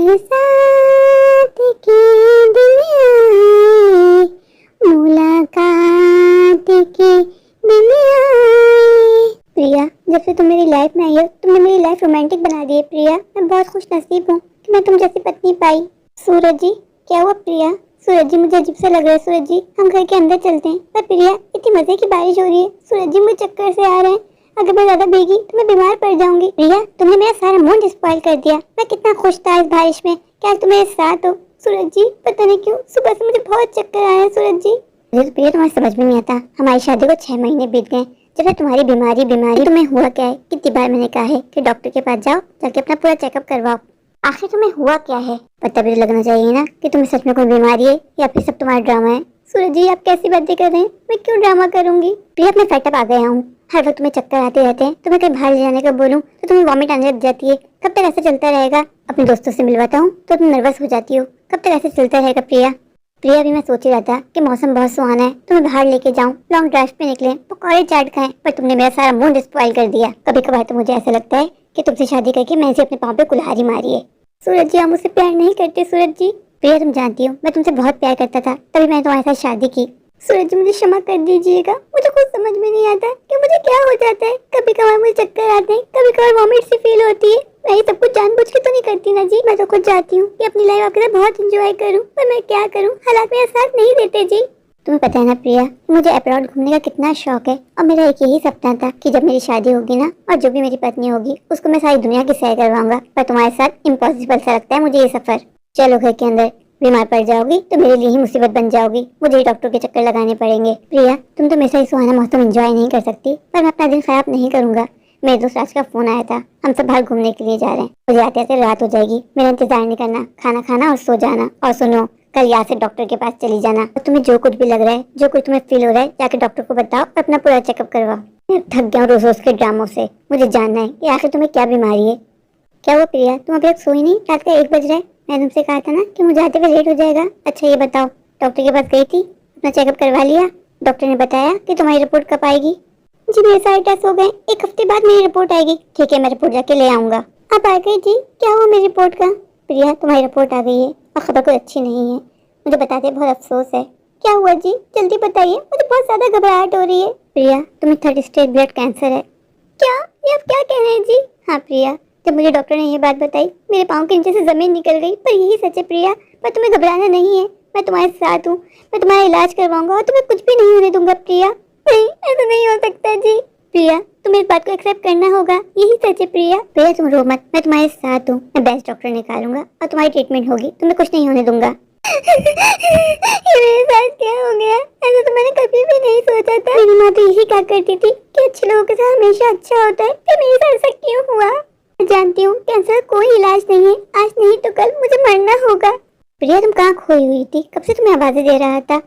बरसात के दिन आए, मुलाकात के दिन आए। प्रिया, जब से तुम मेरी लाइफ में आई हो तुमने मेरी लाइफ रोमांटिक बना दी है। प्रिया, मैं बहुत खुश नसीब हूँ कि मैं तुम जैसी पत्नी पाई। सूरज जी, क्या हुआ प्रिया? सूरज जी, मुझे अजीब सा लग रहा है। सूरज जी, हम घर के अंदर चलते हैं। पर प्रिया, इतनी मजे की बारिश हो रही है। सूरज जी, मुझे चक्कर से आ रहे हैं। अगर मैं ज्यादा भीगी तो मैं बीमार पड़ जाऊंगी। प्रिया, तुमने मेरा सारा मूड स्पॉइल कर दिया। मैं कितना खुश था इस बारिश में। क्या तुम मेरे साथ हो? सूरज जी, पता नहीं क्यों सुबह से मुझे बहुत चक्कर आए हैं। सूरज जी, मुझे तो प्रिया तुम्हारी समझ में नहीं आता। हमारी शादी को 6 महीने बीत गए। जब तुम्हारी बीमारी तुम्हें हुआ क्या है? कितनी बार मैंने कहा है कि डॉक्टर के पास जाओ, जाके अपना पूरा चेकअप करवाओ। आखिर तुम्हें हुआ क्या है? पता भी लगना चाहिए ना कि तुम्हें सच में कोई बीमारी है या फिर सब तुम्हारा ड्रामा है। सूरज जी, आप कैसी बातें कर रहे हैं? मैं क्यों ड्रामा करूंगी? प्रिया, मैं फेटअप आ गया हूँ। हर वक्त तुम्हें चक्कर आते रहते हैं। तुम्हें कहीं बाहर ले जाने का बोलूं तो तुम्हें वॉमिट आने लग जाती है। कब तक ऐसे चलता रहेगा? अपने दोस्तों से मिलवाता हूँ तो तुम नर्वस हो जाती हो। कब तक ऐसे चलता रहेगा प्रिया? प्रिया, भी मैं सोच ही रहा था कि मौसम बहुत सुहाना है, तुम्हें बाहर लेके जाऊं, लॉन्ग ड्राइव पे निकले, पकौड़े चाट खाएं, पर तुमने मेरा सारा मूड स्पॉइल कर दिया। कभी कभार तो मुझे ऐसा लगता है कि तुमसे शादी करके मैं इसे अपने पाँव पे कुल्हाड़ी मारी है। सूरज जी, आप मुझसे प्यार नहीं करते। सूरज जी। प्रिया, तुम जानती हो मैं तुमसे बहुत प्यार करता था, तभी मैंने तुम्हारे साथ शादी की। सूरज जी, मुझे क्षमा कर दीजिएगा। मुझे कुछ समझ में नहीं आता कि मुझे क्या हो जाता है। कभी कभार मुझे चक्कर आते हैं, कभी कभार वॉमिट सी फील होती है। मैं ये सब कुछ जानबूझ के तो नहीं करती ना जी। मैं तो खुद चाहती हूँ कि अपनी लाइफ आपके साथ बहुत एंजॉय करूँ, पर मैं क्या करूँ, हालात मेरा साथ नहीं देते जी। तुम्हें पता है ना प्रिया, मुझे अब्रॉड घूमने का कितना शौक है, और मेरा एक यही सपना था कि जब मेरी शादी होगी ना, और जो भी मेरी पत्नी होगी उसको मैं सारी दुनिया की सैर करवाऊंगा। पर तुम्हारे साथ इम्पॉसिबल सा लगता है मुझे ये सफर। चलो घर के अंदर। बीमार पड़ जाओगी तो मेरे लिए ही मुसीबत बन जाओगी। मुझे ही डॉक्टर के चक्कर लगाने पड़ेंगे। प्रिया, तुम तो मेरे ही सुहाना मौसम एंजॉय नहीं कर सकती, पर मैं अपना दिन खराब नहीं करूंगा। मेरे दोस्त राज का फोन आया था, हम सब बाहर घूमने के लिए जा रहे हैं। मुझे आते आते रात हो जाएगी। मेरा इंतजार नहीं करना, खाना खाना और सो जाना। और सुनो, कल यहाँ से डॉक्टर के पास चली जाना। और तुम्हें जो कुछ भी लग रहा है, जो कुछ तुम्हें फील हो रहा है, जाके डॉक्टर को बताओ और अपना पूरा चेकअप करवाओ। मैं थक गया हूँ रोज रोज के ड्रामों से। मुझे जानना है कि आखिर तुम्हें क्या बीमारी है। क्या हुआ प्रिया, तुम अभी तक सोई नहीं? रात का 1 बज रहा है। मैंने तुमसे कहा था ना कि मुझे आते हुए लेट हो जाएगा। अच्छा ये बताओ, डॉक्टर के पास गई थी, अपना चेकअप करवा लिया? डॉक्टर ने बताया कि तुम्हारी रिपोर्ट कब आएगी? जी मेरे सारे टेस्ट हो गए, 1 हफ्ते बाद मेरी रिपोर्ट आएगी। ठीक है, मैं रिपोर्ट जाके ले आऊंगा। आप आ गई जी? क्या हुआ मेरी रिपोर्ट का? प्रिया, तुम्हारी रिपोर्ट आ गई है और खबर कोई अच्छी नहीं है। मुझे बताते बहुत अफसोस है। क्या हुआ जी, जल्दी बताइए, मुझे बहुत ज्यादा घबराहट हो रही है। प्रिया, तुम्हें 3rd स्टेज ब्लड कैंसर है। क्या? ये आप क्या कह रहे हैं जी? हाँ प्रिया, जब मुझे डॉक्टर ने ये बात बताई मेरे पाँव के नीचे से जमीन निकल गई। पर यही सच है प्रिया। पर तुम्हें घबराना नहीं है, मैं तुम्हारे साथ हूँ। मैं तुम्हारा इलाज करवाऊंगा और तुम्हें कुछ भी नहीं होने दूंगा। प्रिया, नहीं, ऐसा नहीं हो सकता जी। प्रिया, तुम्हें इस बात को एक्सेप्ट करना होगा, यही सच है प्रिया। प्रिया, तुम रो मत, मैं तुम्हारे साथ हूँ। मैं बेस्ट डॉक्टर निकालूंगा और तुम्हारी ट्रीटमेंट होगी, तुम्हें कुछ नहीं होने दूंगा। ये मेरे साथ क्या हो गया? ऐसा तो मैंने कभी भी नहीं सोचा था। मेरी माँ तो यही कहा करती थी कि अच्छे लोगों के साथ हमेशा अच्छा होता है। फिर मेरे साथ ऐसा क्यों हुआ? मैं जानती हूँ कैंसर कोई इलाज नहीं है। आज नहीं तो कल मुझे मरना होगा। प्रिया, तुम कहाँ खोई हुई थी? कब से तुम्हें आवाजें दे रहा था।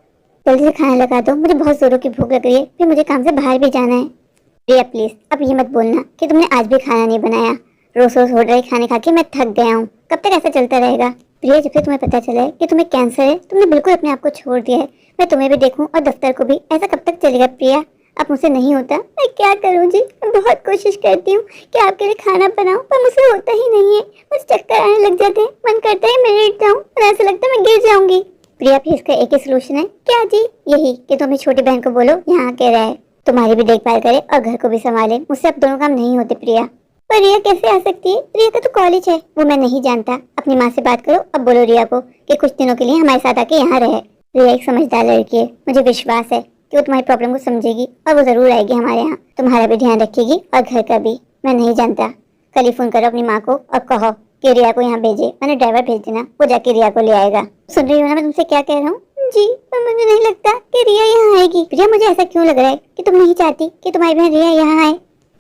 जल्दी से खाना लगा दो, मुझे बहुत जोरों की भूख लग रही है, फिर मुझे काम से बाहर भी जाना है। प्रिया प्लीज, अब ये मत बोलना कि तुमने आज भी खाना नहीं बनाया। रोज रोज होटल खाने खा के मैं थक गया हूँ। कब तक ऐसा चलता रहेगा? प्रिया, जब से तुम्हें पता चला है कि तुम्हें कैंसर है, तुमने बिल्कुल अपने आप को छोड़ दिया है। मैं तुम्हें भी देखूं और दफ्तर को भी। ऐसा कब तक चलेगा प्रिया? अब मुझसे नहीं होता। मैं क्या करूं जी? मैं बहुत कोशिश करती हूँ कि आपके लिए खाना बनाऊं, पर मुझसे होता ही नहीं है। मुझे चक्कर आने लग जाते हैं, मन करता है मैं लेट जाऊं, पर ऐसा लगता है मैं गिर जाऊंगी। प्रिया, फिर इसका एक ही सोल्यूशन है। क्या जी? यही कि तुम अपनी छोटी बहन को बोलो यहाँ आके रहे, तुम्हारी भी देखभाल करे और घर को भी संभाले। मुझसे अब दोनों काम नहीं होते प्रिया। पर रिया कैसे आ सकती है? रिया का तो कॉलेज है, वो मैं नहीं जानता। अपनी माँ से बात करो, अब बोलो रिया को कि कुछ दिनों के लिए हमारे साथ आके यहाँ रहे। रिया एक समझदार लड़की है, मुझे विश्वास है कि वो तुम्हारी प्रॉब्लम को समझेगी और वो जरूर आएगी हमारे यहाँ, तुम्हारा भी ध्यान रखेगी और घर का भी। मैं नहीं जानता, कल ही फोन करो अपनी माँ को और कहो कि रिया को यहाँ भेजे। मैंने ड्राइवर भेज देना, वो जाके रिया को ले आएगा। सुन रही हो ना मैं तुमसे क्या कह रहा हूँ? जी, पर मुझे नहीं लगता कि रिया यहाँ आएगी। प्रिया, मुझे ऐसा क्यों लग रहा है कि तुम नहीं चाहती कि तुम्हारी बहन रिया यहाँ आए?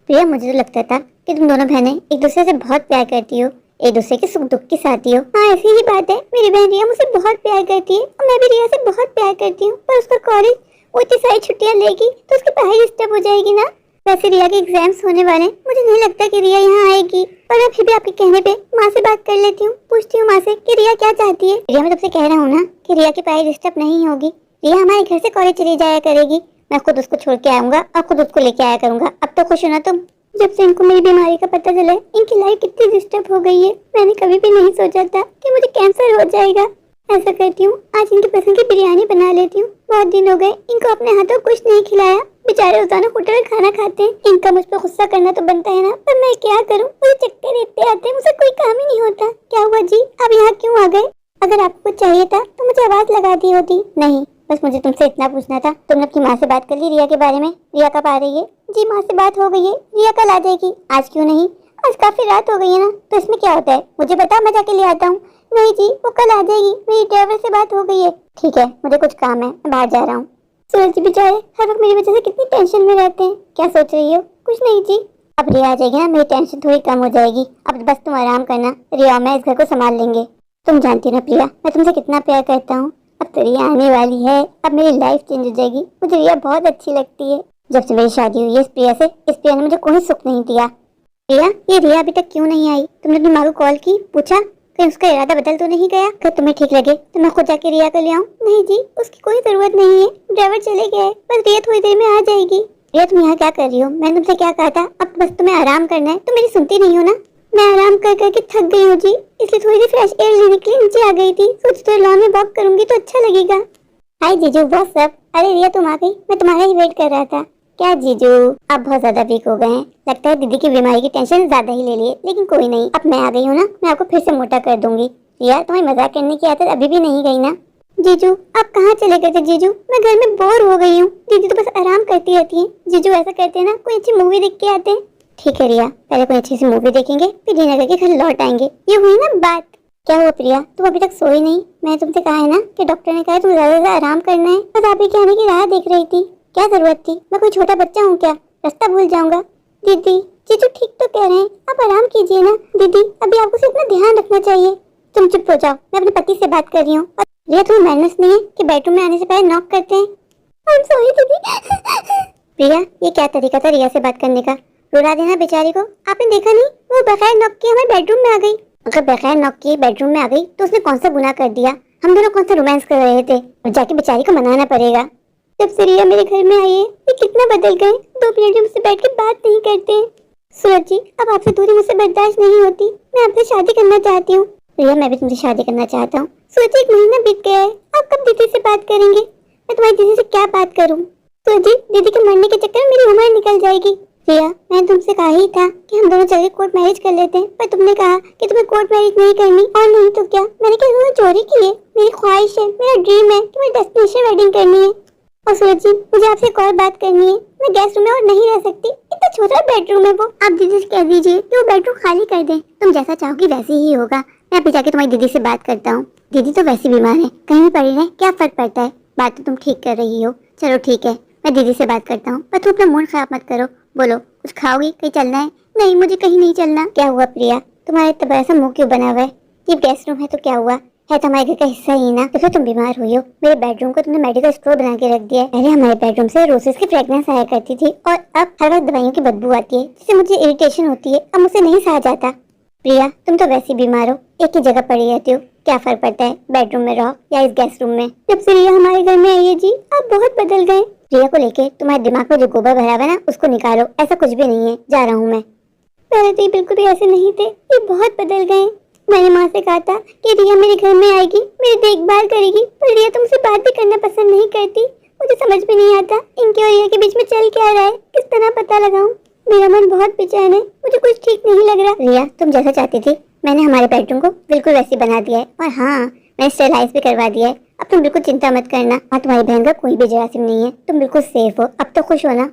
प्रिया, मुझे तो लगता था कि तुम दोनों बहनें एक दूसरे से बहुत प्यार करती हो, एक दूसरे के सुख दुख की साथी हो। हाँ, ऐसी ही बात है। मेरी बहन रिया मुझसे बहुत प्यार करती है और मैं भी रिया से बहुत प्यार करती हूँ। पर उसका कॉलेज, वो इतनी सारी छुट्टियाँ लेगी तो उसकी पढ़ाई डिस्टर्ब हो जाएगी ना। वैसे रिया के एग्जाम्स होने वाले, मुझे नहीं लगता कि रिया यहाँ आएगी। पर मैं फिर भी आपके कहने पे माँ से बात कर लेती हूँ, पूछती हूँ माँ से कि रिया क्या चाहती है। रिया, मैं तुमसे कह रहा हूँ ना कि रिया की पढ़ाई डिस्टर्ब नहीं होगी। रिया हमारे घर से कॉलेज चली जाया करेगी, मैं खुद उसको छोड़ के आऊंगा और खुद उसको लेके आया करूंगा। अब तो खुश हो ना तुम? जब से इनको मेरी बीमारी का पता चला है, इनकी लाइफ कितनी डिस्टर्ब हो गई है। मैंने कभी भी नहीं सोचा था कि मुझे कैंसर हो जाएगा। ऐसा करती हूँ, आज इनकी पसंद की बिरयानी बना लेती हूँ। बहुत दिन हो गए इनको अपने हाथों कुछ नहीं खिलाया। बेचारे रोजाना होटल में खाना खाते हैं। इनका मुझ पर गुस्सा करना तो बनता है ना, पर मैं क्या करूँ, मुझे चक्कर इतने आते हैं, मुझे कोई काम ही नहीं होता। क्या हुआ जी, आप यहाँ क्यों आ गए? अगर आपको कुछ चाहिए था तो मुझे आवाज लगा दी होती। नहीं, बस मुझे तुमसे इतना पूछना था, तुमने अपनी माँ से बात कर ली रिया के बारे में? रिया कब आ रही है? जी माँ से बात हो गई है, रिया कल आ जाएगी। आज क्यों नहीं? आज काफी रात हो गई है ना, तो इसमें क्या होता है, मुझे बता, मैं जाके ले आता हूँ। नहीं जी, वो कल आ जाएगी, मेरी ड्राइवर से बात हो गई है। ठीक है, मुझे कुछ काम है, मैं बाहर जा रहा हूँ। सूरज जी बेचारे हर वक्त मेरी वजह से कितनी टेंशन में रहते हैं। क्या सोच रही हो? कुछ नहीं जी। अब रिया आ जाएगी ना, मेरी टेंशन थोड़ी कम हो जाएगी। अब बस तुम आराम करना, रिया मैं इस घर को संभाल लेंगे। तुम जानती ना प्रिया, मैं तुमसे कितना प्यार करता हूँ। अब तो रिया आने वाली है, अब मेरी लाइफ चेंज हो जाएगी। मुझे रिया बहुत अच्छी लगती है। जब से मेरी शादी हुई है इस प्रिया से, इस प्रिया ने मुझे कोई सुख नहीं दिया। प्रिया, ये रिया अभी तक क्यों नहीं आई? तुमने अपनी माँ को कॉल की, पूछा कहीं उसका इरादा बदल तो नहीं गया? अगर तुम्हें ठीक लगे तो मैं खुद जाके रिया को ले आऊँ। नहीं जी, उसकी कोई जरूरत नहीं है, ड्राइवर चले गए, बस रिया थोड़ी देर में आ जाएगी। रिया तुम यहाँ क्या कर रही हो? मैंने तुमसे क्या कहा था? अब बस तुम्हें आराम करना है, तुम मेरी सुनती नहीं हो ना। मैं आराम कर करके थक गई हूँ जी, इसलिए थोड़ी देर फ्रेश एयर लेने के लिए नीचे आ गई थी। सोच तो लॉन में वॉक करूंगी तो अच्छा लगेगा। हाय जीजू, बस सब। अरे रिया तुम आ गई, मैं तुम्हारा ही वेट कर रहा था। क्या जीजू, आप बहुत ज्यादा वीक हो गए हैं, लगता है दीदी की बीमारी की टेंशन ज्यादा ही ले लिए। लेकिन कोई नहीं, अब मैं आ गई हूँ ना, मैं आपको फिर से मोटा कर दूंगी। रिया तुम्हें मजाक करने की आदत अभी भी नहीं गई ना? जीजू आप कहाँ चले गए थे? जीजू मैं घर में बोर हो गई हूँ, दीदी तो बस आराम करती रहती है। जीजू ऐसा करते हैं ना, कोई अच्छी मूवी देख के आते हैं। ठीक है रिया, पहले कोई अच्छी सी मूवी देखेंगे, फिर डिनर करके घर लौट आएंगे। ये हुई ना बात। क्या हुआ प्रिया, तुम अभी तक सोई नहीं? मैंने तुमसे कहा है ना कि डॉक्टर ने कहा है तुम ज्यादा आराम करना है। बस आप ही के आने की राह देख रही थी। क्या जरूरत थी? मैं कोई छोटा बच्चा हूँ क्या, रास्ता भूल जाऊंगा? दीदी जीजू ठीक तो कह रहे हैं, आप आराम कीजिए ना। दीदी अभी आपको सिर्फ इतना ध्यान रखना चाहिए। तुम चुप हो जाओ, मैं अपने पति से बात कर रही हूँ। रिया तुम्हें मैनर्स नहीं है कि बेडरूम में आने से पहले नॉक करते हैं? I'm sorry, दीदी। प्रिया ये क्या तरीका था रिया से बात करने का? रुला देना बेचारी को। आपने देखा नहीं, वो बगैर नॉक किए हमारे बेडरूम में आ गई। अगर बगैर नॉक किए बेडरूम में आ गई तो उसने कौन सा गुनाह कर दिया? हम दोनों कौन सा रोमांस कर रहे थे? अब जाके बेचारी को मनाना पड़ेगा। जब से रिया मेरे घर में आई है, ये कितना बदल गए। 2 मिनट मुझसे बैठ के बात नहीं करते। सूरज जी अब आपसे दूरी मुझसे बर्दाश्त नहीं होती, मैं आपसे शादी करना चाहती हूँ। रिया मैं भी तुमसे शादी करना चाहता हूँ। सूरज जी 1 महीना बीत गया है, आप कब दीदी से बात करेंगे? मैं तुम्हारी दीदी से क्या बात करूँ? सूरज जी दीदी के मरने के चक्कर में मेरी उम्र निकल जाएगी। रिया मैंने तुमसे कहा ही था कि हम दोनों चलकर कोर्ट मैरिज कर लेते हैं, पर तुमने कहा कि तुम्हें कोर्ट मैरिज नहीं करनी। और नहीं तो क्या, मैंने क्या तुम्हें चोरी की है? मेरी ख्वाहिश है, मेरा ड्रीम है कि मुझे डेस्टिनेशन वेडिंग करनी है। और सूरज जी मुझे आपसे एक और बात करनी है, मैं गेस्ट रूम में और नहीं रह सकती। इतना छोटा बेडरूम है वो। आप दीदी से कह दीजिए कि वो बेडरूम खाली कर दे। तुम जैसा चाहोगी वैसे ही होगा। मैं अभी जाके तुम्हारी दीदी से बात करता हूँ। दीदी तो वैसे बीमार है, कहीं भी पड़ी रहे, क्या फर्क पड़ता है? बात तो तुम ठीक कर रही हो। चलो ठीक है, मैं दीदी से बात करता हूँ, पर तुम अपना मूड खराब मत करो। बोलो कुछ खाओगी? कहीं चलना है? नहीं मुझे कहीं नहीं चलना। क्या हुआ प्रिया, तुम्हारा इतना बड़ा सा मुंह क्यों बना हुआ है? ये गेस्ट रूम है तो क्या हुआ, है तो हमारे घर का हिस्सा ही ना। तो फिर तुम बीमार हुई हो, मेरे बेडरूम को तुमने मेडिकल स्टोर बना के रख दिया है। पहले हमारे बेडरूम से रोसेस की फ्रेग्रेंस आया करती थी, और अब हर वक्त दवाइयों की बदबू आती है, जिससे मुझे इरिटेशन होती है। अब मुझसे नहीं सहा जाता। प्रिया तुम तो वैसे बीमार हो, एक ही जगह पड़ी रहती हो, क्या फर्क पड़ता है बेडरूम में रहो या इस गेस्ट रूम में? जब से रिया हमारे घर में आई है जी, आप बहुत बदल गए। रिया को लेके तुम्हारे दिमाग में जो गोबर भरा हुआ है ना, उसको निकालो। ऐसा कुछ भी नहीं है, जा रहा हूँ मैं। पहले तो ये बिल्कुल भी ऐसे नहीं थे, ये बहुत बदल गए। मैंने माँ से कहा था कि रिया मेरे घर में आएगी, मेरी देखभाल करेगी, पर रिया तुमसे बात भी करना पसंद नहीं करती। मुझे समझ में नहीं आता इनके और रिया के बीच में चल क्या रहा है, किस तरह पता लगाऊं। मेरा मन बहुत बेचैन है, मुझे कुछ ठीक नहीं लग रहा। रिया तुम जैसा चाहती थी, मैंने हमारे बेडरूम को बिल्कुल वैसे बना दिया है, और हाँ मैंने स्टेलाइज भी करवा दिया है। अब तुम बिल्कुल चिंता मत करना, और तुम्हारी बहन का कोई भी जरासीम नहीं है, तुम बिल्कुल सेफ हो। अब तो खुश हो ना?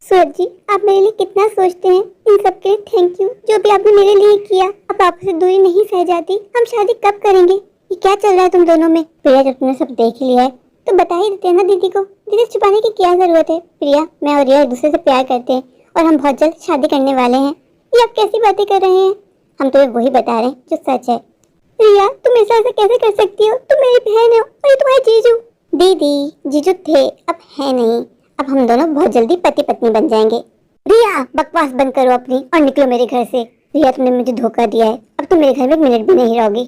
सूरज जी आप मेरे लिए कितना सोचते हैं, इन सब के लिए थैंक यू। जो भी आपने मेरे लिए किया, अब आपसे दूरी नहीं सह जाती। हम शादी कब करेंगे? ये क्या चल रहा है तुम दोनों में? प्रिया जब तुमने सब देख लिया है तो बता ही देते हैं ना दीदी को, दीदी छुपाने की क्या जरूरत है? प्रिया मैं और रिया एक दूसरे से प्यार करते हैं, और हम बहुत जल्द शादी करने वाले हैं। ये आप कैसी बातें कर रहे हैं? हम तुम्हें वही बता रहे हैं जो सच है। रिया तुम ऐसा कैसे कर सकती हो? तुम मेरी बहन हो और ये तुम्हारे जीजू। दीदी जीजू थे, अब है नहीं। अब हम दोनों बहुत जल्दी पति पत्नी बन जाएंगे। रिया बकवास बंद करो अपनी और निकलो मेरे घर से। रिया तुमने मुझे धोखा दिया है, अब तुम मेरे घर में 1 मिनट भी नहीं रहोगी।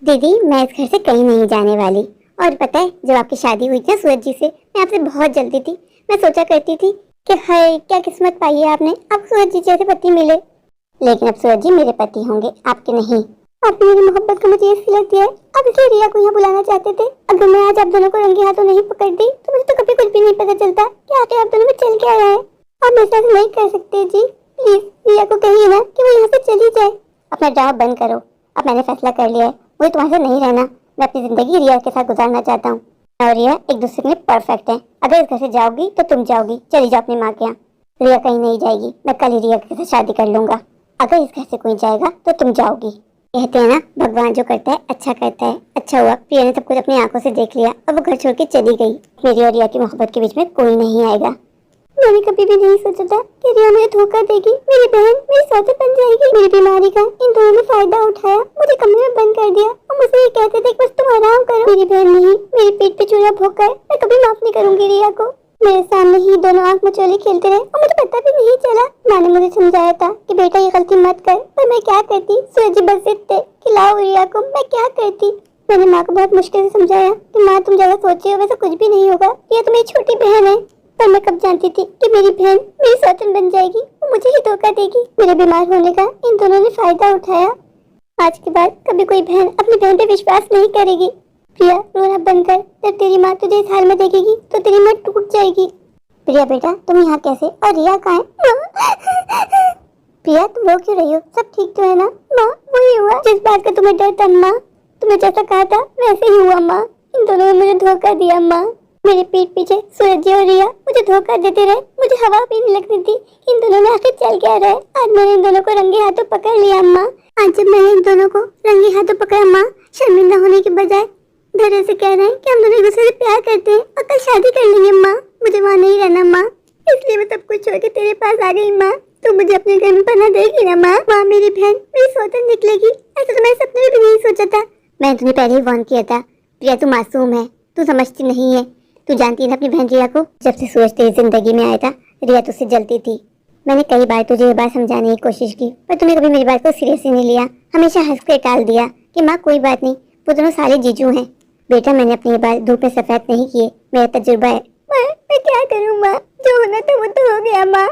दीदी मैं इस घर से कहीं नहीं जाने वाली। और पता है जब आपकी शादी हुई थी सूरज जी से, मैं आपसे बहुत जलती थी। मैं सोचा करती थी कि हाय क्या किस्मत पाई है आपने, आप सूरज जी जैसे पति मिले। लेकिन अब सूरज जी मेरे पति होंगे, आपके नहीं। आपने मेरी मोहब्बत को मुझे सिला दिया है, आप इसलिए रिया को यहाँ बुलाना चाहते थे। अगर मैं आज आप दोनों को रंगे हाथों नहीं पकड़ दी तो मुझे तो कभी कुछ भी नहीं पता चलता कि आखिर आप दोनों में चल क्या रहा है। आप मेरे साथ नहीं कर सकते जी, प्लीज रिया को कहिए ना कि वो यहाँ से चली जाए। अपना ड्रामा बंद करो, अब मैंने फैसला कर लिया है, मुझे तुम्हारे साथ नहीं रहना। मैं अपनी जिंदगी रिया के साथ गुजारना चाहता हूँ और रिया एक दूसरे के लिए परफेक्ट है। अगर इस घर से जाओगी तो तुम जाओगी, चली जाओ अपनी माँ के यहाँ। रिया कहीं नहीं जाएगी, मैं कल ही रिया के साथ शादी कर लूंगा। अगर इस घर से कोई जाएगा तो तुम जाओगी। कहते हैं ना, भगवान जो करता है अच्छा करता है। अच्छा हुआ प्रिया ने सब कुछ अपनी आंखों से देख लिया और वो घर छोड़ के चली गई। मेरी और रिया की मोहब्बत के बीच में कोई नहीं आएगा। मैंने कभी भी नहीं सोचा था कि रिया मुझे धोखा देगी, मेरी बहन मेरी सौतेन बन जाएगी। मेरी बीमारी का इन दोनों ने फायदा उठाया, मुझे कमरे में बंद कर दिया और मुझसे ये कहते थे कि बस तुम आराम करो। मेरी बहन नहीं, मेरी पीठ पे चूल्हा भोंका है। मैं कभी माफ नहीं करूंगी रिया को। मेरे सामने ही दोनों आंख मचोली खेलते रहे और मुझे पता भी नहीं चला। माँ ने मुझे समझाया था कि बेटा ये गलती मत कर, पर मैं क्या करती। सूरज जी बस जिद थे कि लाओ रिया को, मैं क्या करती। मैंने माँ को बहुत मुश्किल से समझाया कि माँ तुम जैसा सोची हो वैसा कुछ भी नहीं होगा, ये तो मेरी छोटी बहन है। पर मैं कब जानती थी कि मेरी बहन मेरी सौतन बन जाएगी, वो मुझे ही धोखा देगी। मेरे बीमार होने का इन दोनों ने फायदा उठाया। आज के बाद कभी कोई बहन अपनी बहन पे विश्वास नहीं करेगी। प्रिया रोना बंद कर, जब तेरी माँ तुझे इस हाल में देखेगी तो तेरी माँ टूट जाएगी। प्रिया बेटा तुम यहाँ कैसे, और रिया कहाँ है? प्रिया तुम रो क्यों रही हो, सब ठीक तो है ना? माँ वही हुआ जिस बात का तुम्हें डर था माँ, तुम्हें जैसा कहा था वैसे ही हुआ माँ। इन दोनों ने मुझे धोखा दिया माँ। मेरे पीठ पीछे सूरज जी और रिया मुझे धोखा देते रहे, मुझे हवा भी नहीं लगती थी। इन दोनों ने आखिर चल क्या रहा है। आज मैंने इन दोनों को रंगे हाथों पकड़ लिया माँ। आज जब मैंने इन दोनों को रंगे हाथों पकड़ा माँ, शर्मिंदा होने के बजाय धैर्य से कह रहे हैं कि हम दोनों एक दूसरे से प्यार करते हैं और कल शादी कर लेंगे माँ। मुझे वहाँ नहीं रहना माँ, इसलिए मैं सब कुछ छोड़ के तेरे पास आ गई माँ। तू मुझे अपने घर में पना देगी ना माँ? माँ मेरी बहन मेरी सौतन निकलेगी, ऐसा तो मैंने सपने में भी नहीं सोचा था। मैंने तुम्हें पहले ही वार्न किया था प्रिया, तू मासूम है, तू समझती नहीं है। तू जानती है ना अपनी बहन रिया को, जब से सूरज तेरी जिंदगी में आया था रिया तुझसे जलती थी। मैंने कई बार तुझे ये बात समझाने की कोशिश की, पर तूने कभी मेरी बात को सीरियस ही नहीं लिया। हमेशा हंस कर टाल दिया कि माँ कोई बात नहीं, वो दोनों सारे जीजू हैं। बेटा मैंने अपनी ये बात धूप में सफेद नहीं किए, मेरा तजुर्बा है। मैं क्या करूँ माँ, जो होना था वो तो हो गया माँ।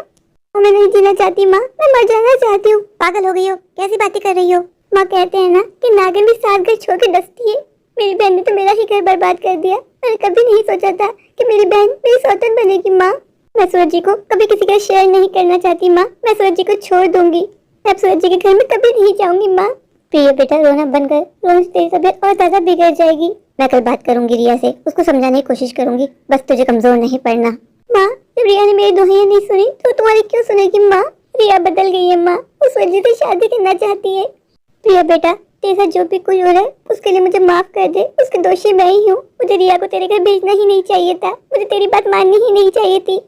मैं नहीं जीना चाहती माँ, मैं मर जाना चाहती हूँ। पागल हो गई हो, कैसी बातें कर रही हो? माँ कहते हैं ना कि नागिन भी सात घर छोड़ के डसती है। मेरी बहन ने तो मेरा ही घर बर्बाद कर दिया। मैंने कभी नहीं सोचा था कि मेरी बहन मेरी सौतन बनेगी माँ। मैं सूरज जी को कभी किसी का शेयर नहीं करना चाहती माँ, मैं सूरज जी को छोड़ दूंगी। मैं अब सूरज जी के घर में कभी नहीं जाऊंगी माँ। प्रिय बेटा रोना बंद कर, रोने से तेरी तबीयत और ज्यादा बिगड़ जाएगी। मैं कल बात करूंगी रिया से, उसको समझाने की कोशिश करूंगी, बस तुझे कमजोर नहीं पड़ना। माँ जब रिया ने मेरी दोहाइयां नहीं सुनी तो तुम्हारी क्यों सुनेगी माँ? रिया बदल गई है माँ, वो सूरज जी से शादी करना चाहती है। प्रिया बेटा तेरे साथ जो भी कुछ हो रहा है उसके लिए मुझे माफ कर दे, उसके दोषी मैं ही हूँ। मुझे रिया को तेरे घर भेजना ही नहीं चाहिए था, मुझे तेरी बात माननी ही नहीं चाहिए थी,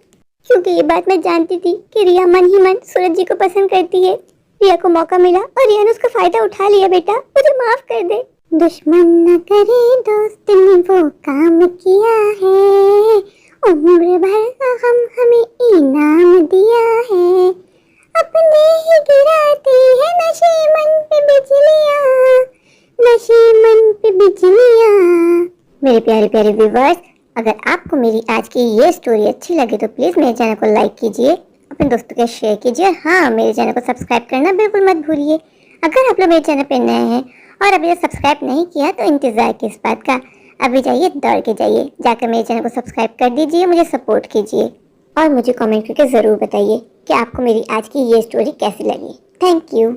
क्योंकि ये बात मैं जानती थी कि रिया मन ही मन सूरज जी को पसंद करती है। रिया को मौका मिला और रिया ने उसका फायदा उठा लिया। बेटा मुझे माफ कर दे। दुश्मन न करे दोस्त ने वो काम किया है, उम्र भर का हम हमें इनाम दिया है। अपने ही गिराती है नशे मन पे बिजलियाँ, नशे मन पे बिजलियाँ। मेरे प्यारे प्यारे व्यूवर्स, अगर आपको मेरी आज की ये स्टोरी अच्छी लगे तो प्लीज़ मेरे चैनल को लाइक कीजिए, अपने दोस्तों के शेयर कीजिए। हाँ, मेरे चैनल को सब्सक्राइब करना बिल्कुल मत भूलिए। अगर आप लोग मेरे चैनल पे नए हैं और अभी तक सब्सक्राइब नहीं किया तो इंतज़ार किस बात का, अभी जाइए दौड़ के जाइए, जाकर मेरे चैनल को सब्सक्राइब कर दीजिए, मुझे सपोर्ट कीजिए और मुझे कमेंट करके ज़रूर बताइए कि आपको मेरी आज की ये स्टोरी कैसी लगी। Thank you.